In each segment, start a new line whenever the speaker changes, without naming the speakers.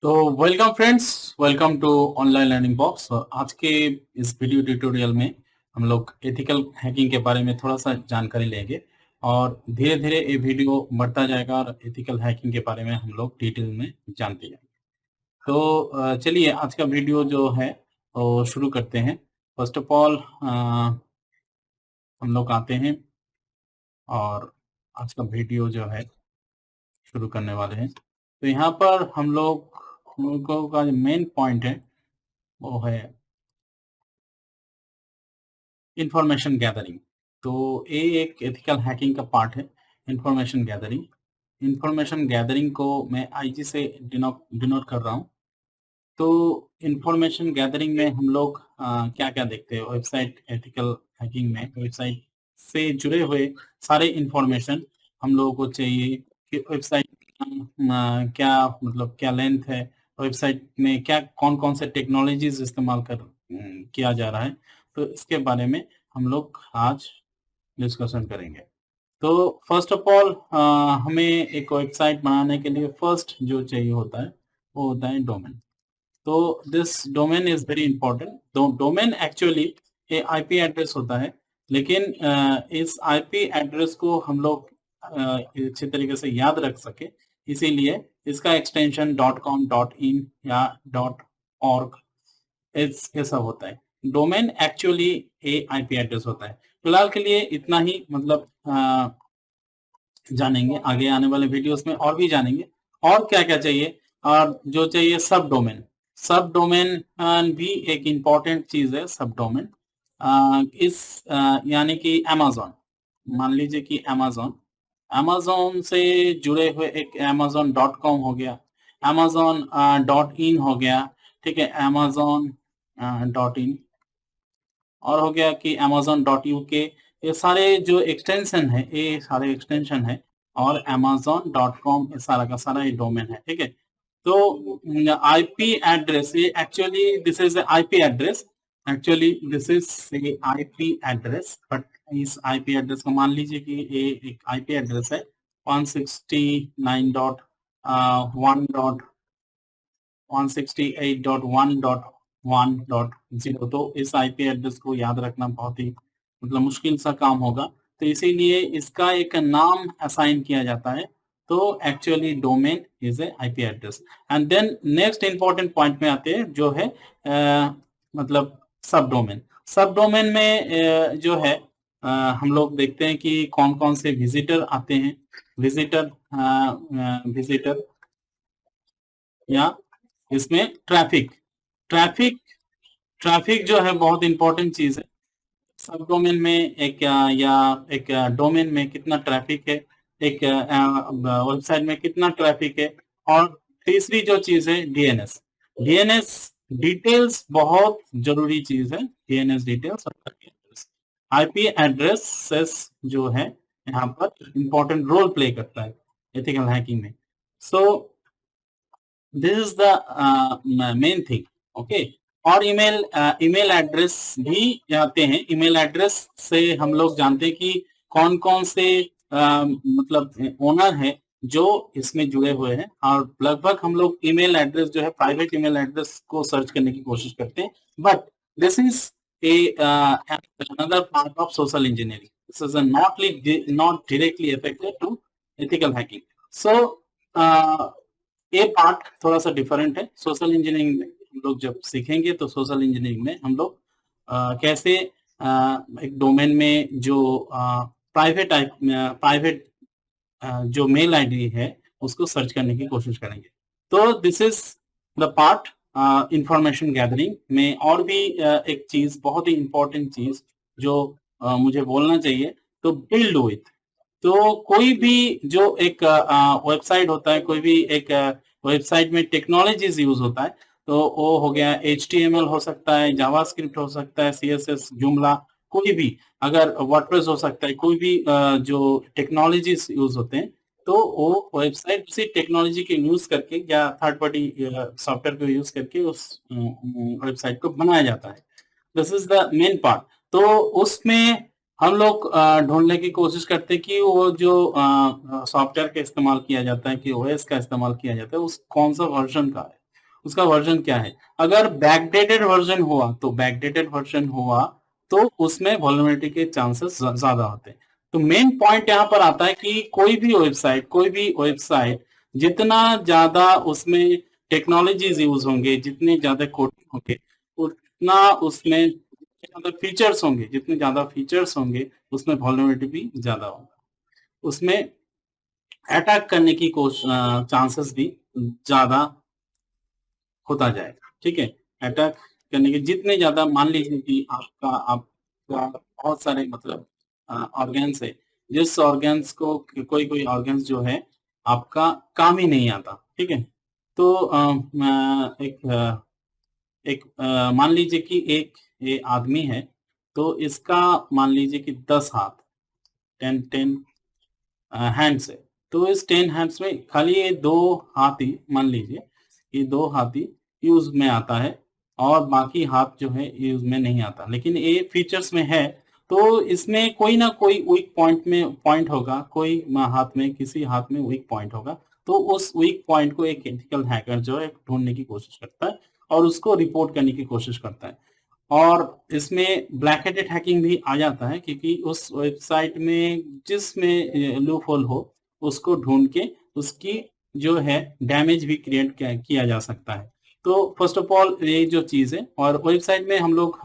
तो welcome friends, welcome to online learning box. आज के इस वीडियो ट्यूटोरियल में हम लोग एथिकल हैकिंग के बारे में थोड़ा सा जानकारी लेंगे और धीरे धीरे ये वीडियो बढ़ता जाएगा और एथिकल हैकिंग के बारे में हम लोग डिटेल में जानते जाएंगे। तो चलिए आज का वीडियो जो है वो शुरू करते हैं। फर्स्ट ऑफ ऑल हम लोग आते हैं और आज का वीडियो जो है शुरू करने वाले हैं। तो यहाँ पर हम लोगों का जो मेन पॉइंट है वो है इंफॉर्मेशन गैदरिंग। तो ये एक एथिकल हैकिंग का पार्ट है, इंफॉर्मेशन गैदरिंग। इंफॉर्मेशन गैदरिंग को मैं आईजी से डिनोट कर रहा हूँ। तो इंफॉर्मेशन गैदरिंग में हम लोग क्या क्या देखते हैं वेबसाइट एथिकल हैकिंग में। वेबसाइट से जुड़े हुए सारे इंफॉर्मेशन हम लोगों को चाहिए कि वेबसाइट क्या मतलब क्या लेंथ है, वेबसाइट में क्या कौन कौन से टेक्नोलॉजीज इस्तेमाल किया जा रहा है। तो इसके बारे में हम लोग आज डिस्कशन करेंगे। तो फर्स्ट ऑफ ऑल हमें एक वेबसाइट बनाने के लिए फर्स्ट जो चाहिए होता है वो होता है डोमेन। तो this domain is very important. Domain actually ये आईपी एड्रेस होता है, लेकिन इस आईपी एड्रेस को हम लोग अच्छे तरीके से याद रख सके, इसीलिए इसका extension dot com dot in या डॉट ऑर्ग ऐसा होता है। डोमेन एक्चुअली ए आईपी एड्रेस होता है। फिलहाल के लिए इतना ही, मतलब जानेंगे आगे आने वाले वीडियोस में और भी जानेंगे और क्या क्या चाहिए। और जो चाहिए सब डोमेन, सब डोमेन भी एक इम्पॉर्टेंट चीज है। सब डोमेन यानी कि अमेज़न, मान लीजिए कि अमेज़न अमेज़न से जुड़े हुए एक अमेज़न डॉट कॉम हो गया, अमेज़न डॉट इन हो गया, ठीक है, अमेज़न डॉट इन, और हो गया कि अमेज़न डॉट यूके। ये सारे जो एक्सटेंशन है, ये सारे एक्सटेंशन है, और अमेज़न डॉट कॉम ये सारा का सारा ये डोमेन है, ठीक है। तो आईपी एड्रेस, ये actually this is IP address, actually this is IP address, but इस आईपी एड्रेस को मान लीजिए कि ये एक आईपी एड्रेस है 169.168.1.1.0। तो इस आईपी एड्रेस को याद रखना बहुत ही मतलब मुश्किल सा काम होगा, तो इसीलिए इसका एक नाम असाइन किया जाता है। तो actually domain is a IP address. And then next important point में आते हैं जो है मतलब सब डोमेन। सब डोमेन में जो है हम लोग देखते हैं कि कौन कौन से विजिटर आते हैं। विजिटर विजिटर या इसमें ट्रैफिक, ट्रैफिक ट्रैफिक जो है बहुत इंपॉर्टेंट चीज है। सब डोमेन में एक या एक डोमेन में कितना ट्रैफिक है, एक वेबसाइट में कितना ट्रैफिक है। और तीसरी जो चीज है डीएनएस, डीएनएस डिटेल्स बहुत जरूरी चीज है। डीएनएस डिटेल्स और आईपी एड्रेसेस जो है यहाँ पर इंपॉर्टेंट रोल प्ले करता है एथिकल हैकिंग में। So this is the main thing, okay. और ईमेल एड्रेस भी आते हैं। ईमेल एड्रेस से हम लोग जानते हैं कि कौन कौन से मतलब ओनर है जो इसमें जुड़े हुए हैं। और लगभग हम लोग ईमेल एड्रेस जो है प्राइवेट ईमेल एड्रेस को सर्च करने की कोशिश करते हैं, but this is a another part of social engineering. This is not directly affected to ethical hacking. So ये पार्ट थोड़ा सा डिफरेंट है। सोशल इंजीनियरिंग में हम लोग जब सीखेंगे तो सोशल इंजीनियरिंग में हम लोग कैसे एक डोमेन में जो प्राइवेट जो मेल आईडी है उसको सर्च करने की कोशिश करेंगे। तो this is the part information gathering में। और भी एक चीज, बहुत ही इंपॉर्टेंट चीज जो मुझे बोलना चाहिए, तो बिल्ड विथ। तो कोई भी जो एक वेबसाइट होता है, कोई भी एक वेबसाइट में टेक्नोलॉजीज यूज होता है, तो वो हो गया HTML हो सकता है, जावास्क्रिप्ट हो सकता है, CSS, जुमला, कोई भी, अगर वर्डप्रेस हो सकता है, कोई भी जो टेक्नोलॉजीज यूज होते हैं, तो वो वेबसाइट उसी टेक्नोलॉजी के यूज करके या थर्ड पार्टी सॉफ्टवेयर को यूज करके उस वेबसाइट को बनाया जाता है। This is the main part. तो उसमें हम लोग ढूंढने की कोशिश करते हैं कि वो जो सॉफ्टवेयर का इस्तेमाल किया जाता है, कि ओएस का इस्तेमाल किया जाता है, उस कौन सा वर्जन का है। उसका वर्जन क्या है। अगर बैकडेटेड वर्जन हुआ तो उसमें वल्नरेबिलिटी के चांसेस ज्यादा होते हैं। तो मेन पॉइंट यहाँ पर आता है कि कोई भी वेबसाइट जितना ज्यादा उसमें टेक्नोलॉजीज यूज होंगे, जितने ज्यादा कोडिंग होंगे, उतना उसमें जितने ज्यादा फीचर्स होंगे उसमें वल्नरेबिलिटी भी ज्यादा होगा, उसमें अटैक करने की चांसेस भी ज्यादा होता जाएगा। ठीक है, अटैक करने के जितने ज्यादा, मान लीजिए कि आपका बहुत सारे मतलब ऑर्गेन्स है, जिस ऑर्गेन्स को कोई कोई ऑर्गेन्स जो है आपका काम ही नहीं आता। ठीक है, तो मान लीजिए कि एक ये आदमी है, तो इसका मान लीजिए कि 10 हाथ, 10 हैंड्स है। तो इस 10 हैंड्स में खाली ये 2 हाथ ही, मान लीजिए ये 2 हाथ ही यूज में आता है और बाकी हाथ जो है यूज में नहीं आता, लेकिन ये फीचर्स में है। तो इसमें कोई ना कोई वीक पॉइंट होगा, कोई हाथ में, किसी हाथ में वीक पॉइंट होगा। तो उस वीक पॉइंट को एक एथिकल हैकर जो है ढूंढने की कोशिश करता है और उसको रिपोर्ट करने की कोशिश करता है। और इसमें ब्लैक हेडेड हैकिंग भी आ जाता है, क्योंकि उस वेबसाइट में जिसमें लूप होल हो उसको ढूंढ के उसकी जो है डैमेज भी क्रिएट किया जा सकता है। तो फर्स्ट ऑफ ऑल ये जो चीज है, और वेबसाइट में हम लोग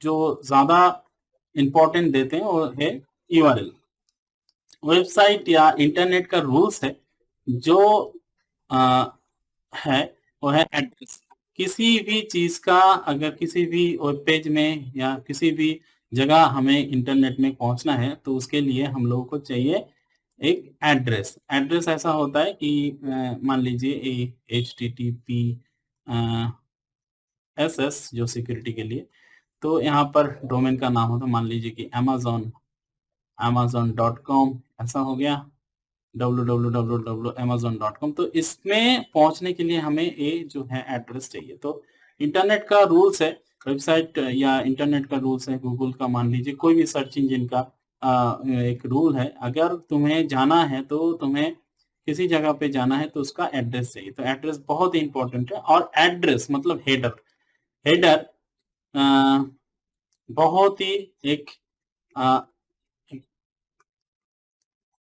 जो ज्यादा इंपॉर्टेंट देते हैं वो है यूआरएल। वेबसाइट या इंटरनेट का रूल्स है जो आ, है, वो है एड्रेस। किसी भी चीज का, अगर किसी भी वेब पेज में या किसी भी जगह हमें इंटरनेट में पहुंचना है तो उसके लिए हम लोगों को चाहिए एक एड्रेस। एड्रेस ऐसा होता है कि मान लीजिए HTTP SS जो सिक्योरिटी के लिए, तो यहाँ पर डोमेन का नाम होता है, मान लीजिए कि amazon.com ऐसा हो गया, www.amazon.com। तो इसमें पहुंचने के लिए हमें ये जो है एड्रेस चाहिए। तो इंटरनेट का रूल्स है, वेबसाइट या इंटरनेट का रूल्स है, गूगल का मान लीजिए, कोई भी सर्च इंजन का एक रूल है, अगर तुम्हें जाना है तो तुम्हें किसी जगह पे जाना है तो उसका एड्रेस चाहिए। तो एड्रेस बहुत ही इंपॉर्टेंट है। और एड्रेस मतलब हेडर, हेडर बहुत ही एक अ,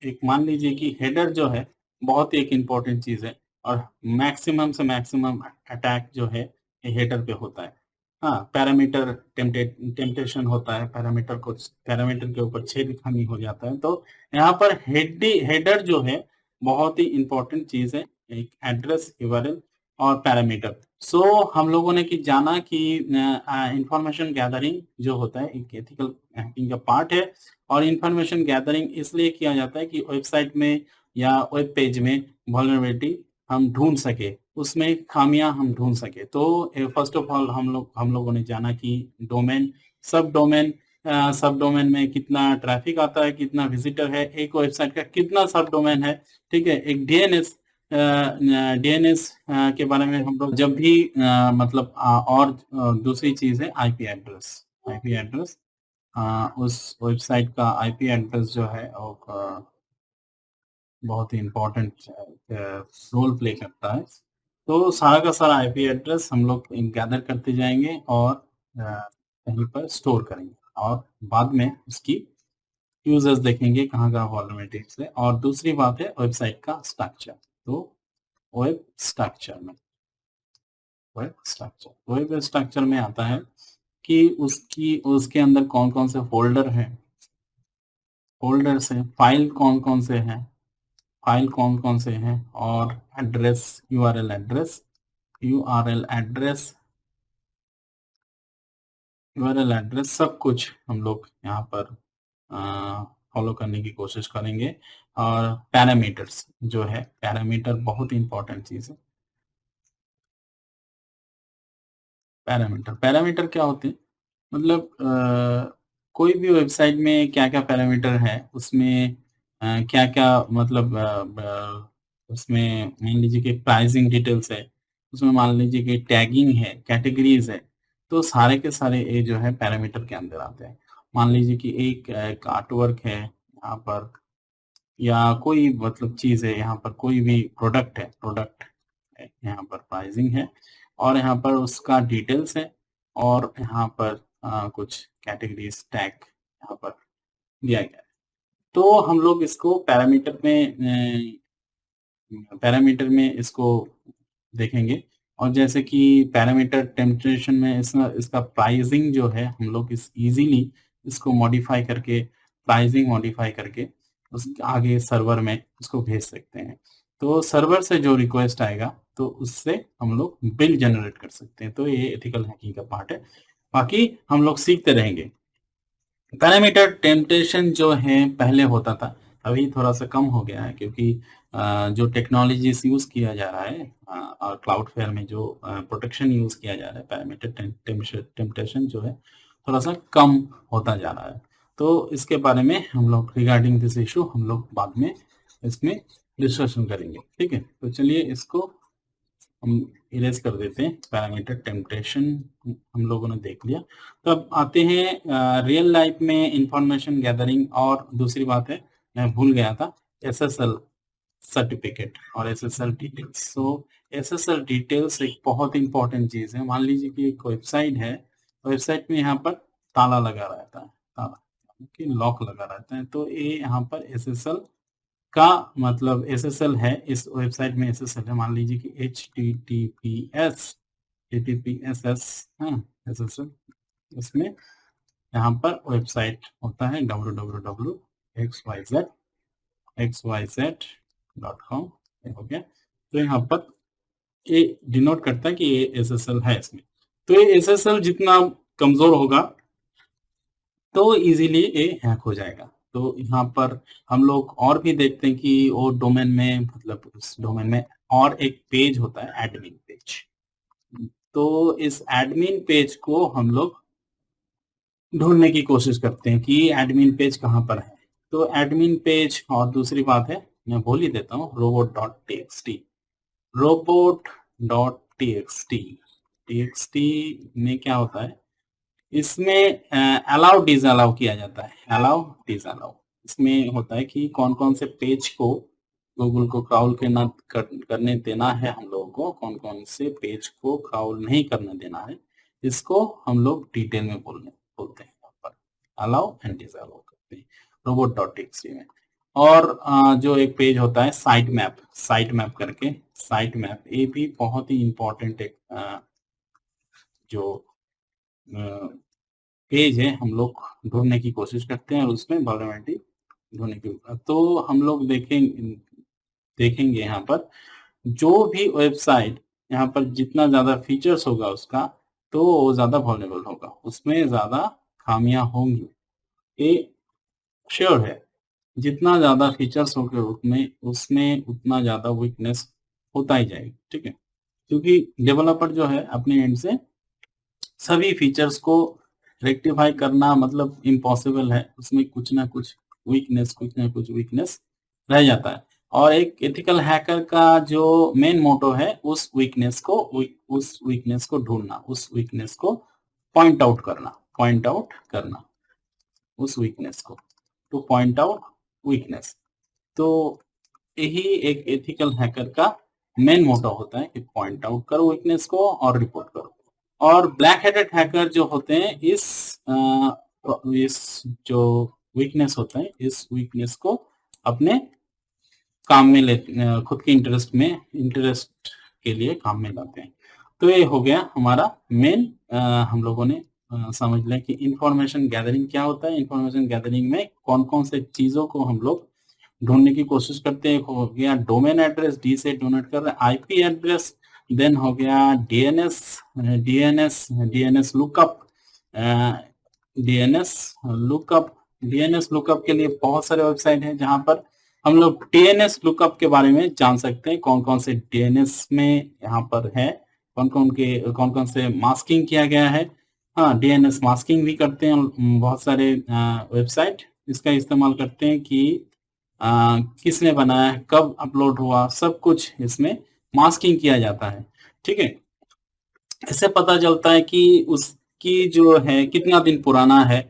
एक मान लीजिए कि हेडर जो है बहुत एक इम्पोर्टेंट चीज है, और मैक्सिमम से मैक्सिमम अटैक जो है ये हेडर पे होता है। हाँ, पैरामीटर टेम्पटेशन होता है, पैरामीटर के ऊपर छेड़खानी हो जाता है। तो यहाँ पर हेडर जो है बहुत ही इंपॉर्टेंट चीज है, एक एड्रेस, यूआरएल और पैरामीटर। सो हम लोगों ने कि जाना कि इंफॉर्मेशन गैदरिंग जो होता है एक एथिकल हैकिंग का पार्ट है। और इंफॉर्मेशन गैदरिंग इसलिए किया जाता है कि वेबसाइट में या वेब पेज में वल्नरेबिलिटी हम ढूंढ सके, उसमें खामियां हम ढूंढ सके। तो फर्स्ट ऑफ ऑल हम लोगों ने जाना कि डोमेन, सब डोमेन, सब डोमेन में कितना ट्रैफिक आता है, कितना विजिटर है, एक वेबसाइट का कितना सब डोमेन है। ठीक है, एक डीएनएस के बारे में हम लोग जब भी मतलब और दूसरी चीज है आईपी एड्रेस। आईपी एड्रेस उस वेबसाइट का आईपी एड्रेस जो है वो बहुत ही इम्पोर्टेंट रोल प्ले करता है। तो सारा का सारा आईपी एड्रेस हम लोग गैदर करते जाएंगे और कहीं पर स्टोर करेंगे, और बाद में उसकी यूजर्स देखेंगे कहाँ कहाँ वल्नरेबिलिटीज है। और दूसरी बात है वेबसाइट का स्ट्रक्चर। तो वेब स्ट्रक्चर में वेब स्ट्रक्चर में आता है कि उसके अंदर कौन कौन से फोल्डर हैं, फाइल कौन कौन से हैं, और एड्रेस, यूआरएल एड्रेस सब कुछ हम लोग यहाँ पर फॉलो करने की कोशिश करेंगे। और पैरामीटर्स जो है, पैरामीटर बहुत इंपॉर्टेंट चीज है। पैरामीटर क्या होते हैं, मतलब कोई भी वेबसाइट में क्या क्या पैरामीटर है, उसमें क्या क्या मतलब उसमें मान लीजिए कि प्राइसिंग डिटेल्स है, उसमें मान लीजिए कि टैगिंग है, कैटेगरीज है। तो सारे के सारे ये जो है पैरामीटर के अंदर आते हैं। मान लीजिए कि एक आर्टवर्क है यहाँ पर, या कोई मतलब चीज है यहाँ पर, कोई भी प्रोडक्ट है, यहाँ पर प्राइसिंग है और यहाँ पर उसका डिटेल्स है और यहाँ पर कुछ कैटेगरीज टैग यहाँ पर दिया गया है। तो हम लोग इसको पैरामीटर में इसको देखेंगे और जैसे कि पैरामीटर टेम्पटेशन में इसका प्राइसिंग जो है हम लोग इस इजीली इसको मॉडिफाई करके प्राइसिंग मॉडिफाई करके उस आगे सर्वर में उसको भेज सकते हैं। तो सर्वर से जो रिक्वेस्ट आएगा तो उससे हम लोग बिल जनरेट कर सकते हैं। तो ये एथिकल हैकिंग का पार्ट है, बाकी हम लोग सीखते रहेंगे। पैरामीटर टेम्पटेशन जो है पहले होता था, अभी थोड़ा सा कम हो गया है क्योंकि जो टेक्नोलॉजीज यूज किया जा रहा है और क्लाउडफेयर में जो प्रोटेक्शन यूज किया जा रहा है, पैरामीटर टेम्पटेशन जो है थोड़ा सा कम होता जा रहा है। तो इसके बारे में हम लोग रिगार्डिंग दिस इशू हम लोग बाद में इसमें डिस्कशन करेंगे। ठीक है, तो चलिए इसको हम इरेज कर देते हैं। पैरामीटर टेम्पटेशन हम लोगों ने देख लिया। तो अब आते हैं रियल लाइफ में इंफॉर्मेशन गैदरिंग। और दूसरी बात है, मैं भूल गया था, एसएसएल सर्टिफिकेट और एसएसएल डिटेल्स। सो एसएसएल डिटेल्स एक बहुत इंपॉर्टेंट चीज है। मान लीजिए कि एक वेबसाइट है, वेबसाइट में यहाँ पर ताला लगा रहता है, ताला कि लॉक लगा रहता है, तो ये यहाँ पर एसएसएल का मतलब एसएसएल है, इस वेबसाइट में एसएसएल है। मान लीजिए कि HTTPS एसएसएल, इसमें यहाँ पर वेबसाइट होता है www.xyz.com हो गया। तो यहाँ पर ये डिनोट करता है कि ये एसएसएल है इसमें। तो ये एसएसएल जितना कमजोर होगा तो इजीली ये हैक हो जाएगा। तो यहाँ पर हम लोग और भी देखते हैं कि वो डोमेन में मतलब उस डोमेन में और एक पेज होता है, एडमिन पेज। तो इस एडमिन पेज को हम लोग ढूंढने की कोशिश करते हैं कि एडमिन पेज कहाँ पर है। तो एडमिन पेज, और दूसरी बात है मैं बोल ही देता हूँ, robot.txt में क्या होता है, इसमें अलाउ डिसअलाउ किया जाता है। अलाउ डिसअलाउ इसमें होता है कि कौन कौन से पेज को गूगल को क्राउल करने देना है हम लोगों को, कौन कौन से पेज को क्राउल नहीं करने देना है। इसको हम लोग डिटेल में बोलते हैं यहाँ पर, अलाउ एंड डिसअलाउ करते हैं robot.txt में। और जो एक पेज होता है साइट मैप करके, साइट मैप ये भी बहुत ही इंपॉर्टेंट एक जो पेज है हम लोग ढूंढने की कोशिश करते हैं और उसमें वल्नरेबिलिटी ढूंढने की। तो हम लोग देखेंगे यहाँ पर जो भी वेबसाइट यहाँ पर जितना ज्यादा फीचर्स होगा उसका, तो वो ज्यादा वल्नरेबल होगा, उसमें ज्यादा खामियां होंगी, ये श्योर है। जितना ज्यादा फीचर्स होंगे उसमें उतना ज्यादा वीकनेस होता ही जाएगा। ठीक है, क्योंकि डेवलपर जो है अपने एंड से सभी फीचर्स को रेक्टिफाई करना मतलब इम्पॉसिबल है, उसमें कुछ ना कुछ वीकनेस रह जाता है। और एक एथिकल हैकर का जो मेन मोटो है उस वीकनेस को ढूंढना, उस वीकनेस को पॉइंट आउट करना उस वीकनेस को, टू पॉइंट आउट वीकनेस। तो यही एक एथिकल हैकर का मेन मोटो होता है कि पॉइंट आउट करो वीकनेस को और रिपोर्ट करो। और ब्लैक हेडेड हैकर जो होते हैं इस जो वीकनेस होता है, इस वीकनेस को अपने काम में खुद के इंटरेस्ट के लिए काम में लाते हैं। तो ये हो गया हमारा मेन, हम लोगों ने समझ लें कि इंफॉर्मेशन गैदरिंग क्या होता है। इंफॉर्मेशन गैदरिंग में कौन कौन से चीजों को हम लोग ढूंढने की कोशिश करते हैं। हो गया डोमेन एड्रेस, डी से डोनेट कर रहे हैं, आईपी एड्रेस, देन हो गया डीएनएस लुकअप के लिए बहुत सारे वेबसाइट हैं जहां पर हम लोग डीएनएस लुकअप के बारे में जान सकते हैं, कौन कौन से डीएनएस में यहाँ पर है, कौन कौन से मास्किंग किया गया है। हाँ, डीएनएस मास्किंग भी करते हैं बहुत सारे वेबसाइट इसका इस्तेमाल करते हैं कि किसने बनाया है, कब अपलोड हुआ, सब कुछ इसमें मास्किंग किया जाता है। ठीक है, इससे पता चलता है कि उसकी जो है कितना दिन पुराना है,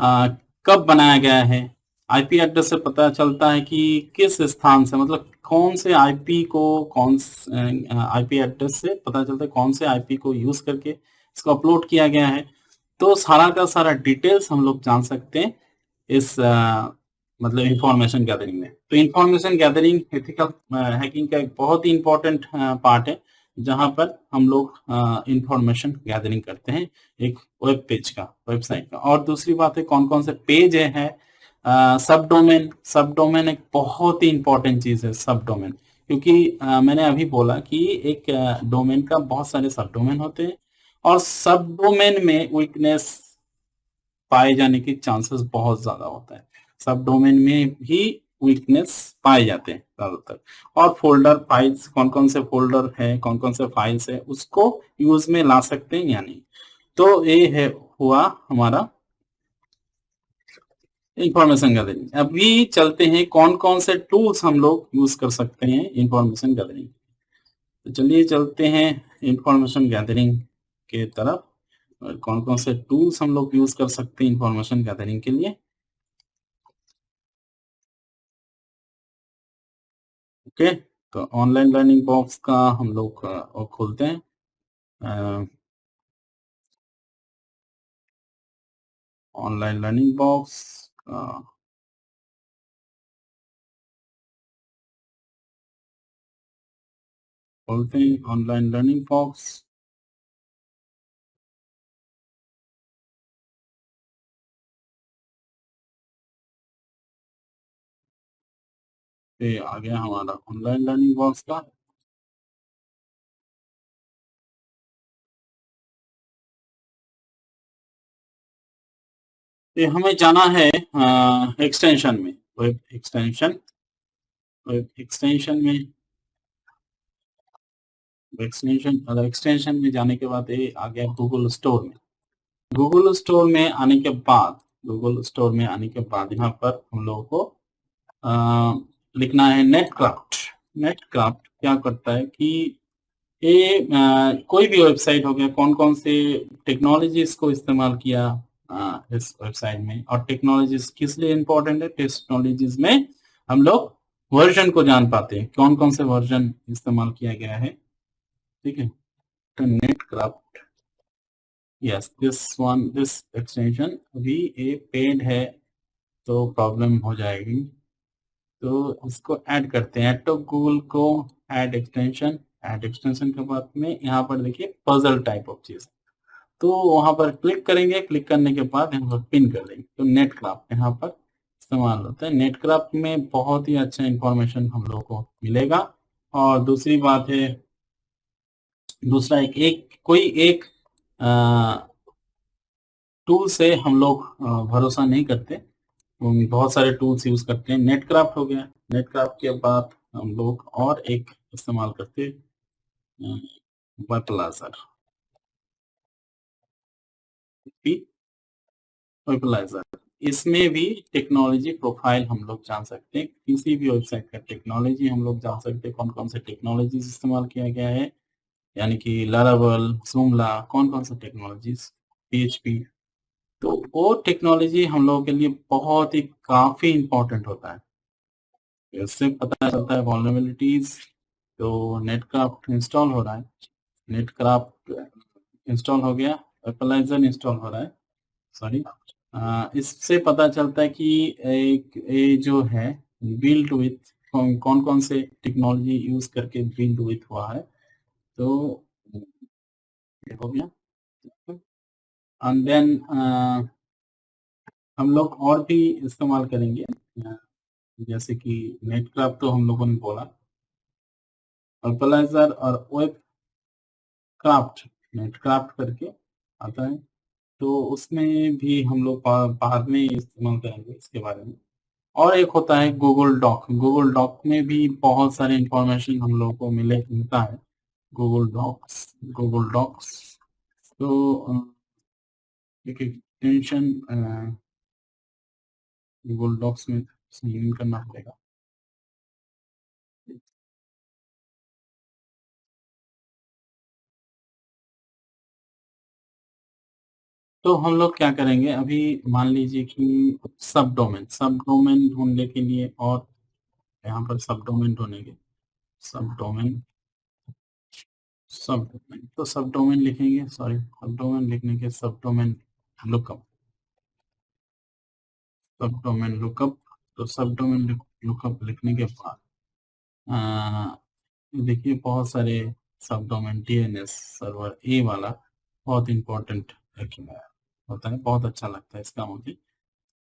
कब बनाया गया है, आईपी एड्रेस से पता चलता है कि किस स्थान से, मतलब कौन से आईपी को, आईपी एड्रेस से पता चलता है कौन से आईपी को यूज करके इसको अपलोड किया गया है। तो सारा का सारा डिटेल्स हम लोग जान सकते हैं इस मतलब इंफॉर्मेशन गैदरिंग में। तो इंफॉर्मेशन गैदरिंग एथिकल हैकिंग का एक बहुत ही इंपॉर्टेंट पार्ट है, जहां पर हम लोग इंफॉर्मेशन गैदरिंग करते हैं एक वेब पेज का, वेबसाइट का। और दूसरी बात है कौन कौन से पेज है। सब डोमेन, सब डोमेन एक बहुत ही इंपॉर्टेंट चीज है, सब डोमेन। क्योंकि मैंने अभी बोला कि एक डोमेन का बहुत सारे सब डोमेन होते हैं, और सब डोमेन में वीकनेस पाए जाने के चांसेस बहुत ज्यादा होता है। सब डोमेन में भी वीकनेस पाए जाते हैं ज्यादातर। और फोल्डर फाइल्स, कौन कौन से फोल्डर है, कौन कौन से फाइल्स है, उसको यूज में ला सकते हैं या नहीं। तो ये है हुआ हमारा इंफॉर्मेशन गैदरिंग। अभी चलते हैं कौन कौन से टूल्स हम लोग यूज कर सकते हैं इंफॉर्मेशन गैदरिंग। तो चलिए चलते हैं इंफॉर्मेशन गैदरिंग के तरफ, और कौन कौन से टूल्स हम लोग यूज कर सकते हैं इंफॉर्मेशन गैदरिंग के लिए। ओके, तो ऑनलाइन लर्निंग बॉक्स का हम लोग खोलते हैं। ऑनलाइन लर्निंग बॉक्स खोलते हैं, ऑनलाइन लर्निंग बॉक्स। ये आ गया हमारा ऑनलाइन लर्निंग बॉक्स का। ये हमें जाना है एक्सटेंशन में, वेब एक्सटेंशन। वेब एक्सटेंशन में, एक्सटेंशन में जाने के बाद ये आ गया गूगल स्टोर में। गूगल स्टोर में आने के बाद, गूगल स्टोर में आने के बाद यहाँ पर हम लोगों को लिखना है नेटक्राफ्ट। नेटक्राफ्ट क्या करता है कि ये कोई भी वेबसाइट हो गया, कौन कौन से टेक्नोलॉजीज को इस्तेमाल किया इस वेबसाइट में। और टेक्नोलॉजीज किस लिए इंपॉर्टेंट है, टेक्नोलॉजीज में हम लोग वर्जन को जान पाते हैं, कौन कौन से वर्जन इस्तेमाल किया गया है। ठीक है, तो Netcraft, yes this one, this extension अभी ये पेड है, तो प्रॉब्लम हो जाएगी। तो इसको ऐड करते हैं, ऐड टू गूगल को, ऐड एक्सटेंशन। ऐड एक्सटेंशन के बाद में यहाँ पर देखिए पजल टाइप ऑफ चीज, तो वहां पर क्लिक करेंगे। क्लिक करने के बाद यहाँ पर पिन कर देंगे, तो नेटक्राफ्ट यहाँ पर इस्तेमाल होता है। नेटक्राफ्ट में बहुत ही अच्छा इंफॉर्मेशन हम लोग को मिलेगा। और दूसरी बात है, दूसरा एक, कोई एक टूल से हम लोग भरोसा नहीं करते। बहुत सारे टूल्स यूज करते हैं। नेटक्राफ्ट हो गया, नेटक्राफ्ट के बाद हम लोग और एक इस्तेमाल करते हैं, वेबलाइजर। वेबलाइजर, इसमें भी टेक्नोलॉजी प्रोफाइल हम लोग जान सकते हैं, किसी भी वेबसाइट का टेक्नोलॉजी हम लोग जान सकते हैं, कौन कौन से टेक्नोलॉजीज इस्तेमाल किया गया है, यानी कि लारावल, जोमला, कौन कौन से टेक्नोलॉजीज, पीएचपी। तो वो टेक्नोलॉजी हम लोगों के लिए बहुत ही काफी इंपॉर्टेंट होता है। इससे पता चलता है vulnerabilities। तो नेटक्राफ्ट इंस्टॉल हो रहा है, नेटक्राफ्ट इंस्टॉल हो गया, एप्पलाइजर इंस्टॉल हो रहा है, सॉरी। इससे पता चलता है कि एक ये जो है बिल्ड विथ, कौन कौन से टेक्नोलॉजी यूज करके बिल्ड विथ हुआ है। तो ये हो गया। एंड देन हम लोग और भी इस्तेमाल करेंगे, जैसे कि नेटक्राफ्ट तो हम लोगों ने बोला, एप्पलाइजर और वेब क्राफ्ट, नेटक्राफ्ट करके आता है। तो उसमें भी हम लोग बाद में इस्तेमाल करेंगे इसके बारे में। और एक होता है गूगल डॉक। गूगल डॉक में भी बहुत सारे इंफॉर्मेशन हम लोग को मिलता है। Google Docs, Google Docs. तो एक एक्सटेंशन गूगल डॉक्स में साइन इन करना पड़ेगा। तो हम लोग क्या करेंगे अभी, मान लीजिए कि सब डोमेन ढूंढने के लिए, और यहाँ पर सब डोमेन ढूंढेंगे, सब डोमेन तो सब डोमेन लिखेंगे, सॉरी सब डोमेन लिखने के सब डोमेन लुकअप, सब डोमेन लुकअप। तो सब डोमेन लुकअप लिखने के बाद देखिए बहुत सारे सब डोमेन, डीएनएस सर्वर ए वाला बहुत इंपॉर्टेंट होता है, बहुत अच्छा लगता है इसका मुझे।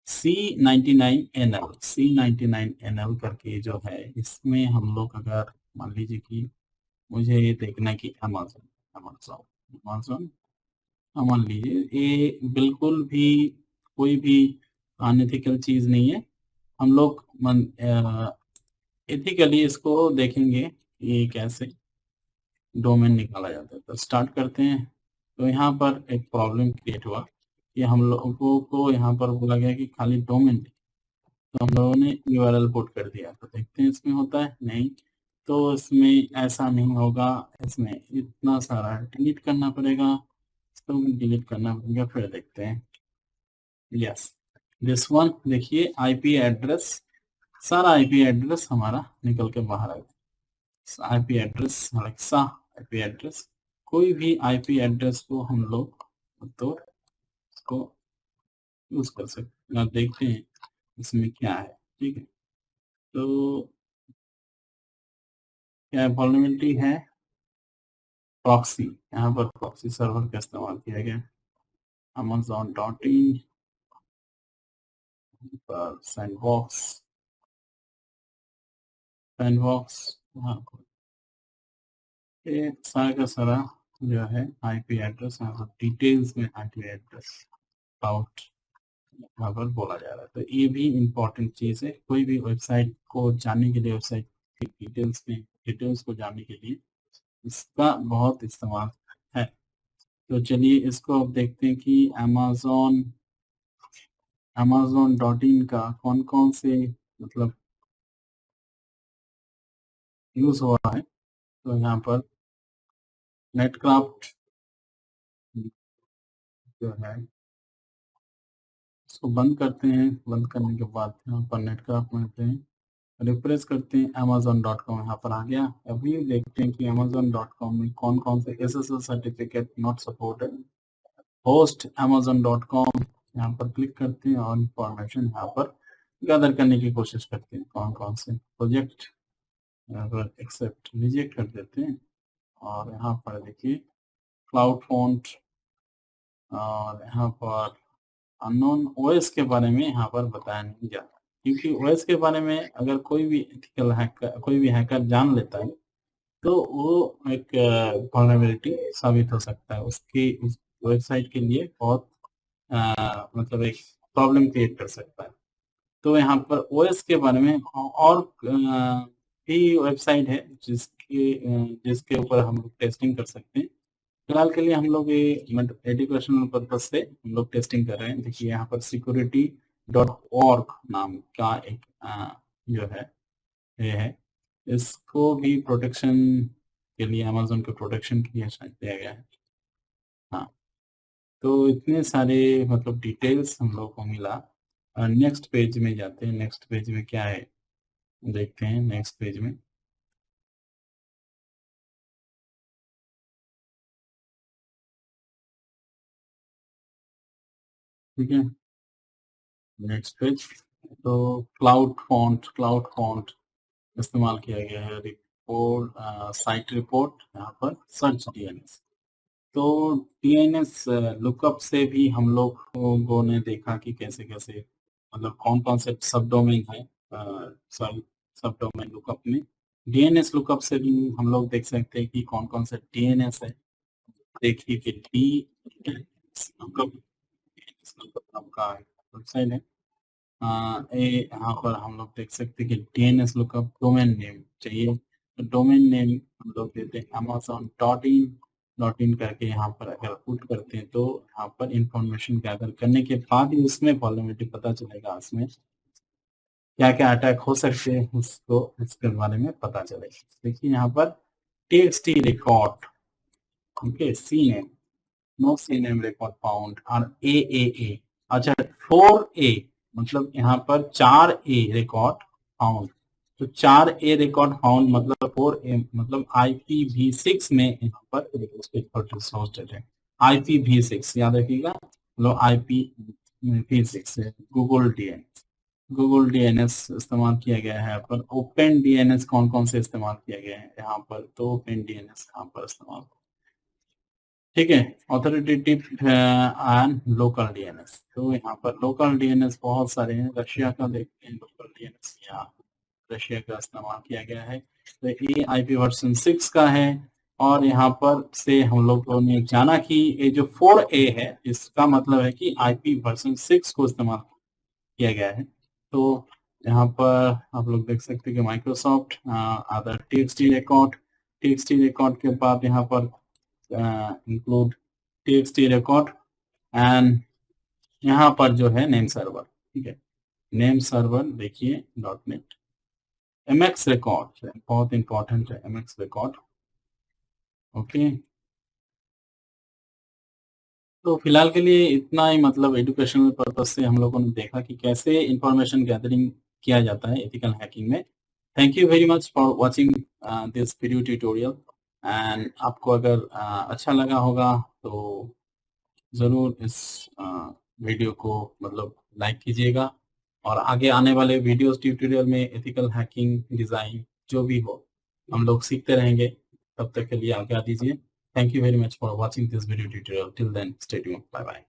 C99NL, C99NL करके जो है, इसमें हम लोग अगर मान लीजिए कि मुझे ये देखना है कि अमेज़न अमेज़न अमेज़न मान लीजिए ये बिल्कुल भी कोई भी अनएथिकल चीज़ नहीं है। हम लोग एथिकली इसको देखेंगे कि ये कैसे डोमेन निकाला जाता है। तो स्टार्ट करते हैं। तो यहाँ पर एक प्रॉब्लम क्रिएट हुआ कि हम लोगों को यहाँ पर बोला गया कि खाली डोमेन, तो हम लोगों ने यूआरएल पुट कर दिया। तो देखते हैं इसमें होता है नहीं। तो इसमें ऐसा नहीं होगा, इसमें इतना सारा डिलीट करना पड़ेगा, इसको डिलीट करना पड़ेगा, फिर देखते हैं। यस, दिस वन देखिए आईपी एड्रेस, सारा आईपी एड्रेस हमारा निकल के बाहर आ गया। IP address Alexa, IP address, कोई भी आईपी एड्रेस को हम लोग तो इसको यूज कर सकते हैं। देखते हैं इसमें क्या है, ठीक है। तो क्या वल्नरेबिलिटी है, प्रॉक्सी, यहाँ पर प्रॉक्सी सर्वर का इस्तेमाल किया गया। amazon.in पर सैंडबॉक्स, यहाँ पर ये सारा का सारा जो है आईपी एड्रेस, यहाँ पर डिटेल्स में आईपी एड्रेस आउट यहाँ पर बोला जा रहा है। तो ये भी इम्पोर्टेंट चीज़ है, कोई भी वेबसाइट को जानने के लिए, वेबसाइट की डिटेल्स को जानने के लिए इसका बहुत इस्तेमाल है। तो चलिए इसको अब देखते हैं कि amazon.in का कौन कौन से मतलब यूज हो रहा है। तो यहाँ पर नेटक्राफ्ट जो है, इसको बंद करते हैं। बंद करने के बाद यहाँ पर नेटक्राफ्ट में आते हैं, रिफ्रेश करते हैं, amazon.com यहाँ पर आ गया। अभी देखते हैं कि amazon.com में कौन कौन से SSL certificate not supported. Host amazon.com यहाँ पर क्लिक करते हैं और इंफॉर्मेशन यहाँ पर गैदर करने की कोशिश करते हैं, कौन कौन से प्रोजेक्ट यहाँ पर एक्सेप्ट रिजेक्ट कर देते हैं। और यहाँ पर देखिए क्लाउड फॉन्ट, और यहाँ पर अननोन ओएस के बारे में यहाँ पर बताया नहीं जाता, क्योंकि ओएस के बारे में अगर कोई भी एथिकल हैकर, कोई भी हैकर जान लेता है तो वो एक वल्नरेबिलिटी साबित हो सकता है, उसकी उस वेबसाइट के लिए बहुत मतलब एक प्रॉब्लम क्रिएट कर सकता है। तो यहाँ पर ओएस के बारे में और भी वेबसाइट है जिसके ऊपर हम लोग टेस्टिंग कर सकते हैं। फिलहाल के लिए हम लोग ये एजुकेशनल पर्पज से हम लोग टेस्टिंग कर रहे हैं। देखिए यहाँ पर security.org नाम का एक जो है ये है, इसको भी प्रोटेक्शन के लिए, अमेज़न के प्रोटेक्शन के लिए शायद दिया गया है। हाँ, तो इतने सारे मतलब डिटेल्स हम लोग को मिला। नेक्स्ट पेज में जाते हैं, नेक्स्ट पेज में क्या है देखते हैं। नेक्स्ट पेज में ठीक है, नेक्स्ट पेज। तो क्लाउड फॉन्ट इस्तेमाल किया गया है। रिपोर्ट, साइट रिपोर्ट, यहाँ पर सर्च डीएनएस। तो डीएनएस लुकअप से भी हम लोगों ने देखा कि कैसे कैसे मतलब कौन कौन से सब डोमेन है, सब डोमेन लुकअप में। डीएनएस लुकअप से भी हम लोग देख सकते हैं कि कौन कौन से डीएनएस है। देखिए कि डी लुकअप नाम का वेबसाइट है। ये यहाँ पर हम लोग देख सकते हैं कि डीएनएस लुकअप डोमेन नेम चाहिए, तो डोमेन नेम हम लोग देते हैं amazon.in करके। यहाँ पर अगर पुट करते हैं तो यहाँ पर इंफॉर्मेशन गैदर करने के बाद ही उसमें वल्नरेबिलिटी पता चलेगा, उसमें क्या क्या अटैक हो सकते हैं उसको इसके बारे में पता चलेगा। देखिए यहाँ पर TXT record, okay, C name, no C name record found और ए। अच्छा 4A मतलब यहाँ पर 4A रिकॉर्ड फाउंड, तो 4A रिकॉर्ड फाउंड मतलब 4A मतलब IPv6 में यहाँ पर होस्टेड है। IPv6 याद रखिएगा, मतलब IPv6 है। गूगल डीएनएस इस्तेमाल किया गया है पर ओपन डीएनएस कौन कौन से इस्तेमाल किया गया है यहाँ पर, तो ओपन डीएनएस यहाँ पर इस्तेमाल, ठीक है। ऑथोरिटेटिव एंड लोकल डीएनएस, तो यहाँ पर लोकल डीएनएस बहुत सारे हैं। रशिया का देखते हैं लोकल डीएनएस, यहाँ रशिया का इस्तेमाल किया गया है। तो ये आईपी वर्जन 6 का है, और यहाँ पर से हम लोगों ने जाना कि ये जो 4A है इसका मतलब है कि आईपी वर्जन 6 को इस्तेमाल किया गया है। तो यहाँ पर आप लोग देख सकते हैं कि माइक्रोसॉफ्ट अदर टीएक्सटी रिकॉर्ड के बाद यहाँ पर इंक्लूड टीएक्सटी रिकॉर्ड एंड यहाँ पर जो है नेम सर्वर, ठीक है। नेम सर्वर देखिए .NET MX रिकॉर्ड बहुत इंपॉर्टेंट है, MX रिकॉर्ड, ओके। तो फिलहाल के लिए इतना ही, मतलब एजुकेशनल पर्पज से हम लोगों ने देखा कि कैसे इंफॉर्मेशन गैदरिंग किया जाता है एथिकल हैकिंग में। Thank you very much for watching this video tutorial, and आपको अगर अच्छा लगा होगा तो ज़रूर इस वीडियो को मतलब लाइक कीजिएगा, और आगे आने वाले वीडियोस ट्यूटोरियल में एथिकल हैकिंग डिज़ाइन जो भी हो हम लोग सीखते रहेंगे। तब तक के लिए आज्ञा दीजिए। Thank you very much for watching this video tutorial. Till then stay tuned, bye bye.